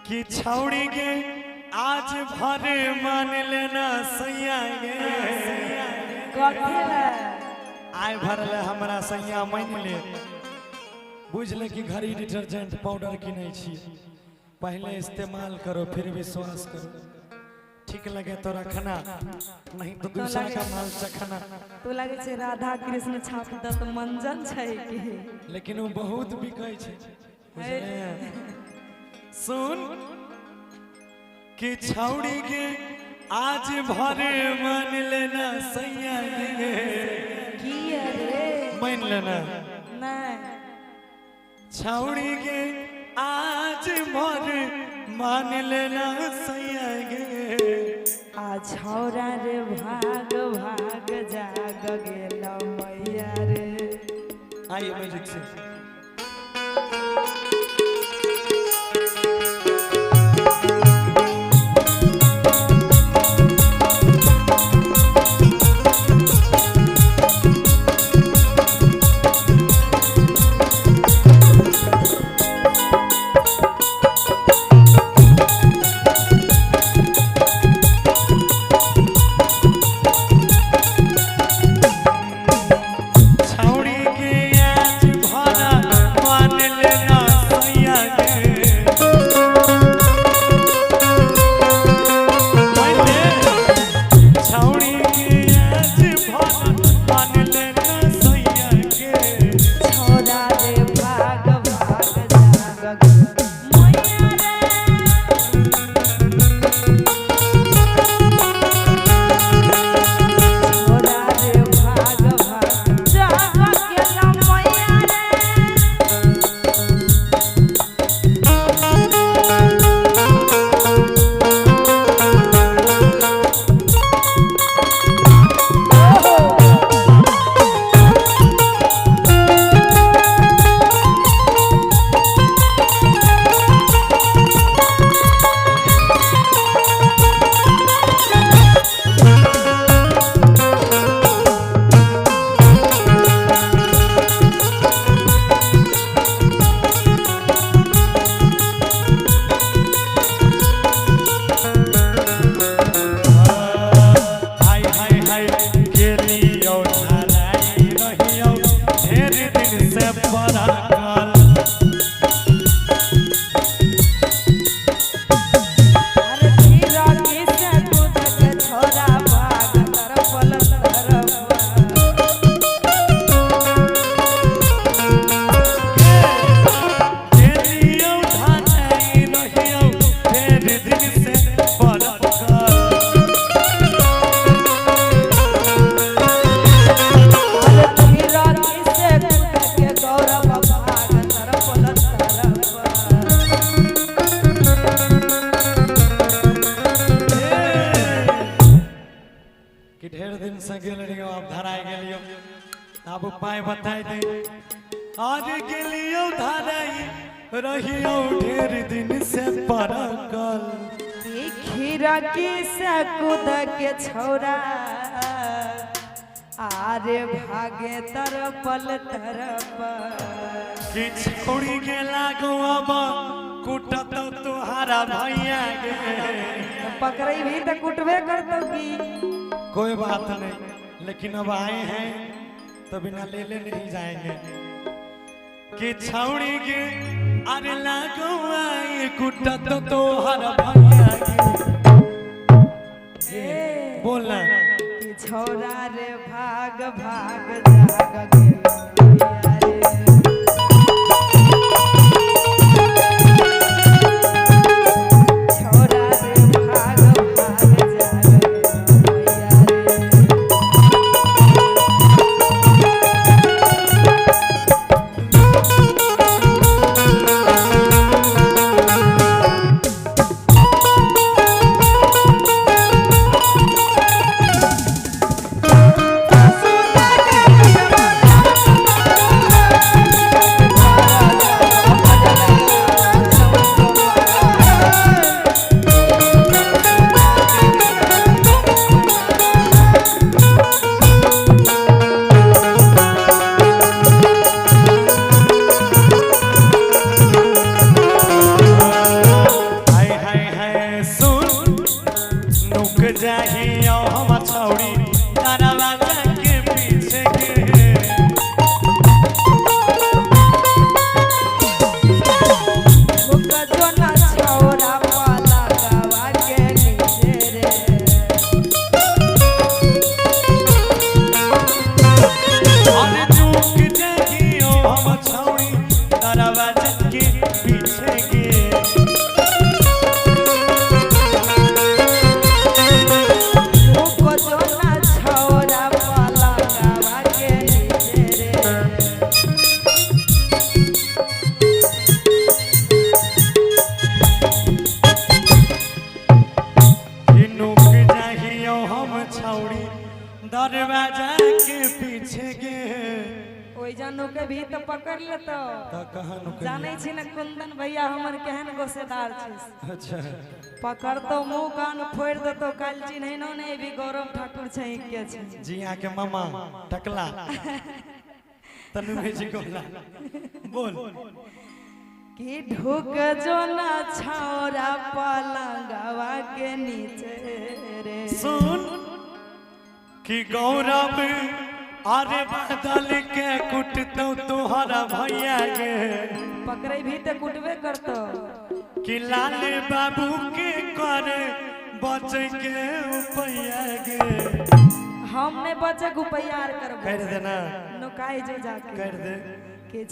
कि छौड़ी गे आज भरे मान लेना सैया गे आय भरल हमरा सैया मान ले बुझ ले कि घड़ी डिटर्जेंट पाउडर किनै छी पहले इस्तेमाल करो फिर विश्वास करो ठीक लगे तो रखना नहीं तो दूसरा का माल चखना। तो लगे छे राधा कृष्ण छाप दत मंजन छै कि लेकिन वो बहुत बिकै छै सुन कि छौड़ी के आज भरे मान लेना सैया गे की रे मान लेना नहीं छौड़ी के आज भरे मान लेना सैया गे आ छौरा रे भाग भाग जाग गेल मैया रे। आइए म्यूजिक से अब उपाय बताई दे आज गेलियो धाराई रहियो ढेर दिन से परकल खीरा की से कूद के छौरा आरे भागे तरपल तरप कि छोड़ी के लागो अब कुटत तुहारा भैया गे पकड़ई भी तो कुटबे करतो की कोई बात नहीं लेकिन अब आए हैं तो बिना ले नहीं जाएंगे कि छौड़ी के अरे लागो आई कुटत तुहारा भैया गे बोलना कि छौरा रे भाग भाग जाग गेल दरवाजा के पीछे गे ओइ जानू के भी तो पकड़ ले तो कहाँ नुके जाने छी न कुंदन भैया हमर केहन गोसेदार छी। अच्छा पकड़ तो मुंह कान फोड़ दे तो काल चिन्हनो नहीं भी गौरव ठाकुर छै के छै जी यहाँ के मामा टकला तनु में जी कोला बोल कि ढुक जो ना छौरा पलंगवा के नीचे रे सुन कि गौरव अरे बदल के कुटतो तोहरा भैया गे पकड़े भी तो कुटबे करतो कि लाल बाबू के करे बचे के उपैया गे हम ने बचे गुपैयार करबो कर देना नुकाई जो जाके कर दे के